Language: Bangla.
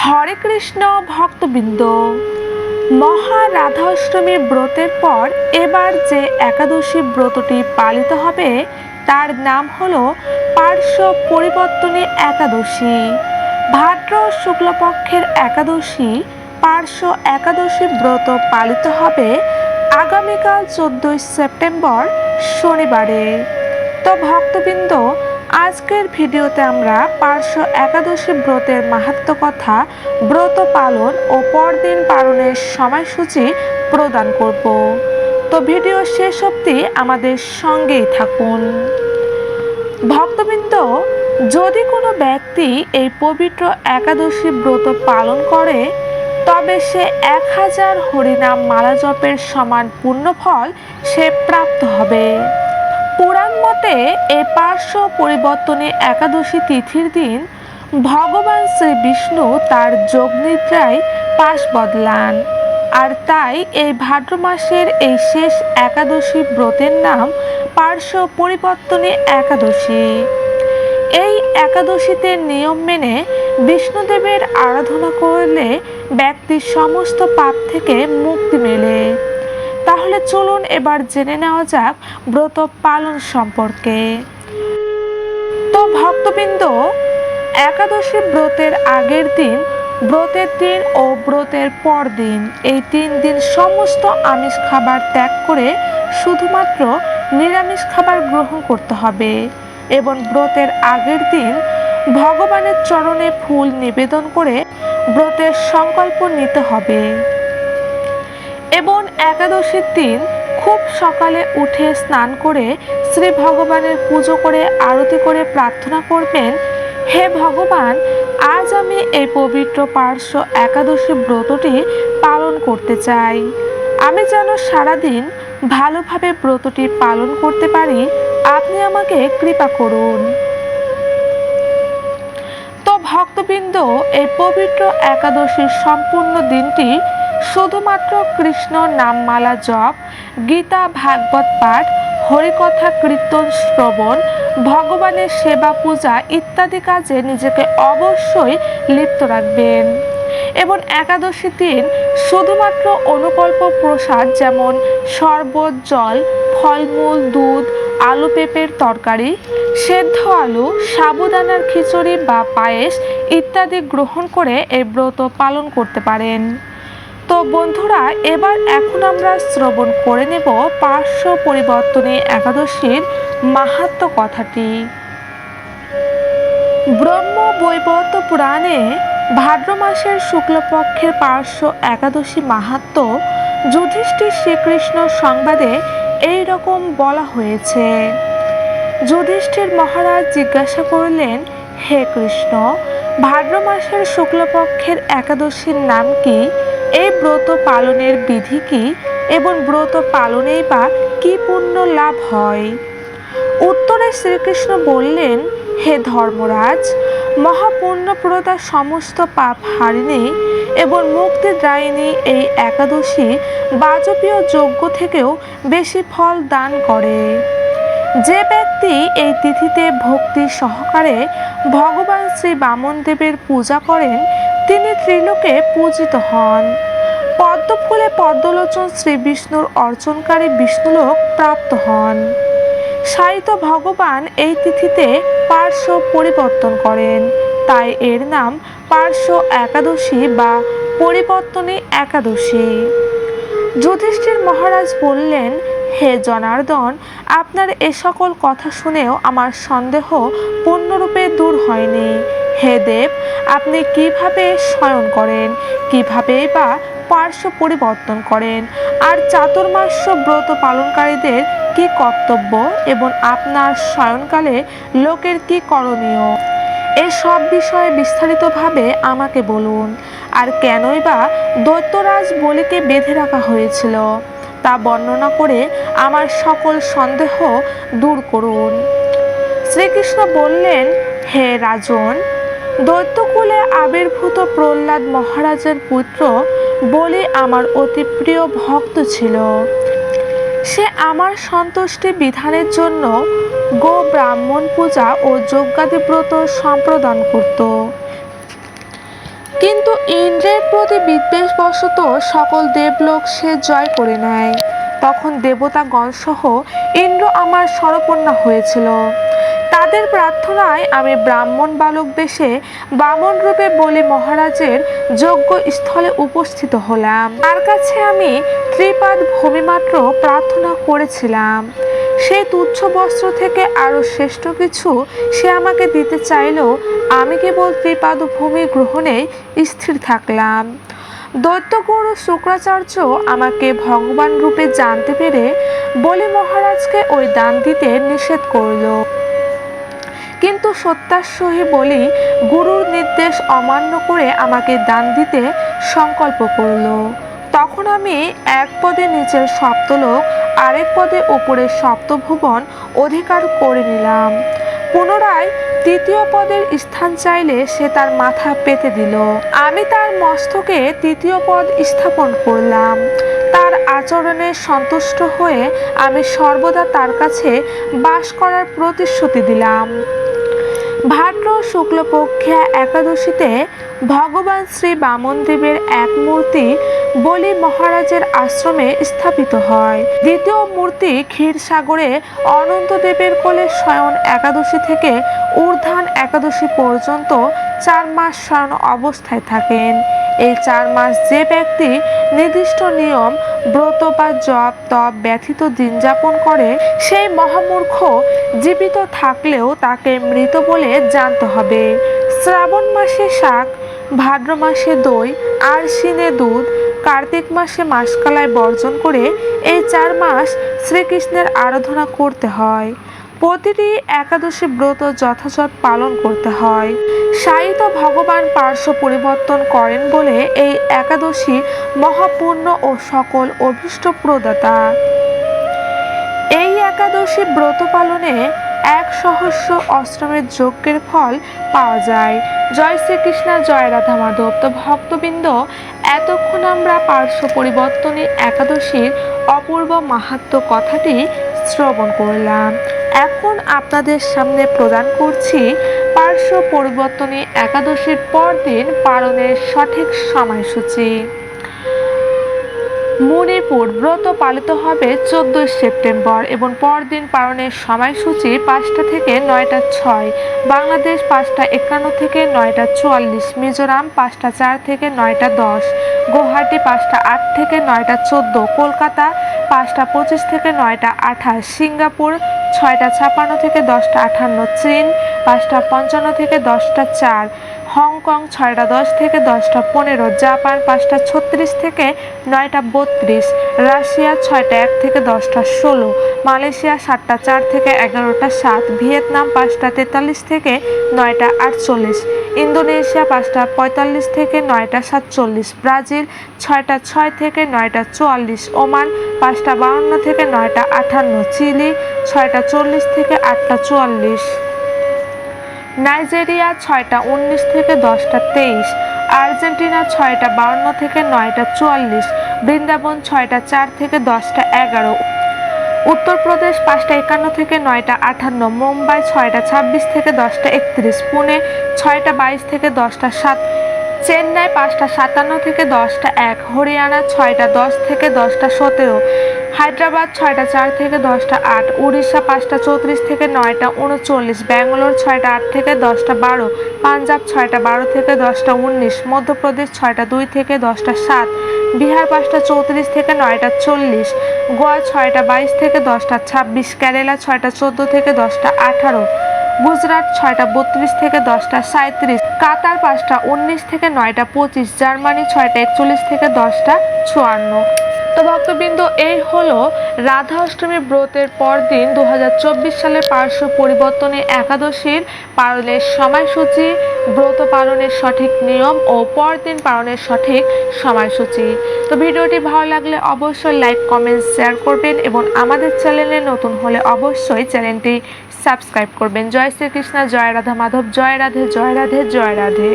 হরে কৃষ্ণ ভক্তবৃন্দ, মহা রাধাষ্টমীর ব্রতের পর এবার যে একাদশী ব্রতটি পালিত হবে তার নাম হল পার্শ্ব পরিবর্তনী একাদশী। ভাদ্র শুক্লপক্ষের একাদশী পার্শ্ব একাদশী ব্রত পালিত হবে আগামীকাল 14 সেপ্টেম্বর শনিবারে। তো ভক্তবৃন্দ, আজকের ভিডিওতে আমরা পার্শ্ব একাদশী ব্রতের মাহাত্ম্য কথা, ব্রত পালন ও পরদিন পালনের সময়সূচি প্রদান করব। তো ভিডিও শেষ অবধি আমাদের সঙ্গেই থাকুন। ভক্তবৃন্দ, যদি কোনো ব্যক্তি এই পবিত্র একাদশী ব্রত পালন করে তবে সে 1000 হরিনাম মালা জপের সমান পুণ্যফল সে প্রাপ্ত হবে। পুরাণ মতে এই পার্শ্ব পরিবর্তনী একাদশী তিথির দিন ভগবান শ্রী বিষ্ণু তার যোগনিদ্রায় পাশ বদলান, আর তাই এই ভাদ্র মাসের এই শেষ একাদশী ব্রতের নাম পার্শ্ব পরিবর্তনী একাদশী। এই একাদশীতে নিয়ম মেনে বিষ্ণুদেবের আরাধনা করলে ব্যক্তির সমস্ত পাপ থেকে মুক্তি মেলে। তাহলে চলুন এবার জেনে নেওয়া যাক ব্রত পালন সম্পর্কে। তো ভক্তবৃন্দ, একাদশী ব্রতের আগের দিন, ব্রতের দিন ও ব্রতের পর দিন, এই 3 দিন সমস্ত আমিষ খাবার ত্যাগ করে শুধুমাত্র নিরামিষ খাবার গ্রহণ করতে হবে এবং ব্রতের আগের দিন ভগবানের চরণে ফুল নিবেদন করে ব্রতের সংকল্প নিতে হবে। এবং একাদশীর দিন খুব সকালে উঠে স্নান করে শ্রী ভগবানের পুজো করে আরতি করে প্রার্থনা করবেন, হে ভগবান, আজ আমি এই পবিত্র পার্শ্ব একাদশী ব্রতটি পালন করতে চাই। আমি যেন সারাদিন ভালোভাবে ব্রতটি পালন করতে পারি, আপনি আমাকে কৃপা করুন। তো ভক্তবৃন্দ, এই পবিত্র একাদশীর সম্পূর্ণ দিনটি শুধুমাত্র কৃষ্ণ নামমালা জপ, গীতা ভাগবত পাঠ, হরিকথা কীর্তন শ্রবণ, ভগবানের সেবা পূজা ইত্যাদি কাজে নিজেকে অবশ্যই লিপ্ত রাখবেন। এবং একাদশী দিন শুধুমাত্র অনুকল্প প্রসাদ যেমন শরবত, জল, ফলমূল, দুধ, আলু পেঁপের তরকারি, সেদ্ধ আলু, সাবুদানার খিচুড়ি বা পায়েস ইত্যাদি গ্রহণ করে এই ব্রত পালন করতে পারেন। তো বন্ধুরা, এখন আমরা শ্রবণ করে নেব পার্শ্ব পরিবর্তনী একাদশীর মাহাত্ম্য কথাটি। ব্রহ্ম বৈবর্ত পুরাণে ভাদ্র মাসের শুক্লপক্ষের পার্শ্ব একাদশী মাহাত্ম্য যুধিষ্ঠির শ্রীকৃষ্ণ সংবাদে এই রকম বলা হয়েছে। যুধিষ্ঠির মহারাজ জিজ্ঞাসা করলেন, হে কৃষ্ণ, ভাদ্র মাসের শুক্লপক্ষের একাদশীর নাম কি? এই ব্রত পালনের বিধি কি এবং ব্রত পালনেই বা কি পুণ্য লাভ হয়? উত্তরে শ্রীকৃষ্ণ বললেন, হে ধর্মরাজ, মহাপুণ্যপ্রদা সমস্ত পাপ হারিণী এবং মুক্তিদায়িনী এই একাদশী বাজপেয় যজ্ঞ থেকেও বেশি ফল দান করে। যে ব্যক্তি এই তিথিতে ভক্তি সহকারে ভগবান শ্রী বামনদেবের পূজা করেন তিনি ত্রিলোকে পূজিত হন। পদ্মফুলে পদ্মলোচন শ্রী বিষ্ণুর অর্চনকারী বিষ্ণুলোক প্রাপ্ত হন। সাহিত্য ভগবান এই তিথিতে পার্শ্ব পরিবর্তন করেন, তাই এর নাম পার্শ্ব একাদশী বা পরিবর্তনী একাদশী। যুধিষ্ঠির মহারাজ বললেন, হে জনার্দন, আপনার এ সকল কথা শুনেও আমার সন্দেহ পূর্ণরূপে দূর হয়নি। হে দেব, আপনি কিভাবে শয়ন করেন, কিভাবেই বা পার্শ্ব পরিবর্তন করেন, আর চাতুর্মাস্য ব্রত পালনকারীদের কি কর্তব্য এবং আপনার শয়নকালে লোকের কি করণীয়, এসব বিষয়ে বিস্তারিতভাবে আমাকে বলুন। আর কেনই বা দৈত্যরাজ বলিকে বেঁধে রাখা হয়েছিল তা বর্ণনা করে আমার সকল সন্দেহ দূর করুন। শ্রীকৃষ্ণ বললেন, হে রাজন, দৈত্যকুলে আবির্ভূত প্রহ্লাদ মহারাজের পুত্র বলি আমার অতি প্রিয় ভক্ত ছিল। সে আমার সন্তুষ্টি বিধানের জন্য গো ব্রাহ্মণ পূজা ও যজ্ঞাদি ব্রত সম্প্রদান করত। কিন্তু ইন্দ্রের প্রতি বিদ্বেষবশত সকল দেবলোক সে জয় করে নেয়। তখন দেবতাগণ সহ ইন্দ্র আমার শরণাপন্ন হয়েছিল। তাদের প্রার্থনায় আমি ব্রাহ্মণ বালক বেশে বামন রূপে বলি মহারাজের যজ্ঞ স্থলে উপস্থিত হলাম। তার কাছে আমি ত্রিপাদ ভূমিমাত্র প্রার্থনা করেছিলাম। সেই তুচ্ছ বস্ত্র থেকে আরো শ্রেষ্ঠ কিছু সে আমাকে দিতে চাইলেও আমি কেবল ত্রিপাদ ভূমি গ্রহণেই স্থির থাকলাম। দৈত্যগুরু শুক্রাচার্য আমাকে ভগবান রূপে জানতে পেরে বলি মহারাজকে ওই দান দিতে নিষেধ করল। কিন্তু সত্যাসহী বলি গুরুর নির্দেশ অমান্য করে আমাকে দান দিতে সংকল্প করল। তখন আমি এক পদে নিচের সপ্তলোক, আরেক পদে উপরের সপ্তভুবন অধিকার করে নিলাম। পুনরায় তৃতীয় পদের স্থান চাইলে সে তার মাথা পেতে দিল। আমি তার মস্তকে তৃতীয় পদ স্থাপন করলাম। তার আচরণে সন্তুষ্ট হয়ে আমি সর্বদা তার কাছে বাস করার প্রতিশ্রুতি দিলাম। ভাদ্র শুক্লপক্ষিয়া একাদশীতে ভগবান শ্রী বামনদেবের এক মূর্তি বলি মহারাজের আশ্রমে স্থাপিত হয়। দ্বিতীয় মূর্তি ক্ষীরসাগরে অনন্তদেবের কোলে শয়ন একাদশী থেকে ঊর্ধ্বান একাদশী পর্যন্ত 4 মাস শয়ন অবস্থায় থাকেন। এই 4 মাস যে ব্যক্তি নির্দিষ্ট নিয়ম, ব্রত বা জপ তপ ব্যথিত দিন যাপন করে সেই মহামূর্খ জীবিত থাকলেও তাকে মৃত বলে জানতে হবে। শ্রাবণ মাসে শাক, ভাদ্র মাসে দই, আশ্বিনে দুধ, কার্তিক মাসে মাসকালাই বর্জন করে এই 4 মাস শ্রীকৃষ্ণের আরাধনা করতে হয়। প্রতিটি একাদশী ব্রত যথাযথ পালন করতে হয়। সাহিত্য ভগবান পার্শ্ব পরিবর্তন করেন বলে এই একাদশী মহাপূর্ণ ও সকল অভীষ্ট প্রদাতা। এই একাদশী ব্রত পালনে 1 সহস্র অষ্টমের যজ্ঞের ফল পাওয়া যায়। জয় শ্রীকৃষ্ণ, জয় রাধা মাধব। তো ভক্তবৃন্দ, এতক্ষণ আমরা পার্শ্ব পরিবর্তনী একাদশীর অপূর্ব মাহাত্ম্য কথাটি শ্রবণ করলাম। এখন আপনাদের সামনে প্রদান করছি পার্শ্ব পরিবর্তনী একাদশীর পরদিন পালনের সঠিক সময়সূচি। মণিপুর ব্রত পালিত হবে 14 সেপ্টেম্বর এবং পরদিন পালনের সময়সূচি 5টা থেকে 9টা 6, বাংলাদেশ 5টা 51 থেকে 9টা 44, মিজোরাম 5টা 4 থেকে 9টা 10, গুয়াহাটি 5টা 8 থেকে 9টা 14, কলকাতা 5টা 25 থেকে 9টা 28, সিঙ্গাপুর 6টা 56 থেকে 10টা 58, চীন 5টা 55 থেকে 10টা 4, হংকং 6টা 10 থেকে 10টা 15, জাপান 5টা 36 থেকে 9টা 32, রাশিয়া 6টা 1 থেকে 10টা 16, মালয়েশিয়া 7টা 4 থেকে 11টা 7, ভিয়েতনাম 5টা 43 থেকে 9টা 48, ইন্দোনেশিয়া 5টা 45 থেকে 9টা 47, ব্রাজিল 6টা 6 থেকে 9টা 44, ওমান 5টা 52 থেকে 9টা 58, চিলি 6টা 40 থেকে 8টা 44, নাইজেরিয়া 6টা 19 থেকে 10টা 23, আর্জেন্টিনা 6টা 52 থেকে 9টা 44, বৃন্দাবন 6টা 4 থেকে 10টা 11, উত্তরপ্রদেশ 5টা 51 থেকে 9টা 58, মুম্বাই 6টা 26 থেকে 10টা 31, পুনে 6টা 22 থেকে 10টা 7, চেন্নাই 5টা 57 থেকে 10টা 1, হরিয়ানা 6টা 10 থেকে 10টা 17, হায়দ্রাবাদ 6টা 4 থেকে 10টা 8, উড়িষ্যা 5টা 34 থেকে 9টা 39, ব্যাঙ্গালোর 6টা 8 থেকে 10টা 12, পাঞ্জাব 6টা 12 থেকে 10টা 19, মধ্যপ্রদেশ 6টা 2 থেকে 10টা 7, বিহার 5টা 34 থেকে 9টা 40, গোয়া 6টা 22 থেকে 10টা 26, কেরালা 6টা 14 থেকে 10টা 18, গুজরাট 6টা 32 থেকে 10টা 37, কাতার 5টা 19 থেকে 9টা 25, জার্মানি 6টা 41 থেকে 10টা 54। তো ভক্তবৃন্দ, এই হলো রাধা অষ্টমী ব্রতের পরদিন 2024 সালের পার্শ্ব পরিবর্তনে একাদশীর পালনের সময়সূচি, ব্রত পালনের সঠিক নিয়ম ও পরদিন পালনের সঠিক সময়সূচি। তো ভিডিওটি ভালো লাগলে অবশ্যই লাইক, কমেন্ট, শেয়ার করবেন এবং আমাদের চ্যানেলে নতুন হলে অবশ্যই চ্যানেলটি সাবস্ক্রাইব করবেন। জয় শ্রীকৃষ্ণ, জয় রাধা মাধব, জয় রাধে, জয় রাধে, জয় রাধে।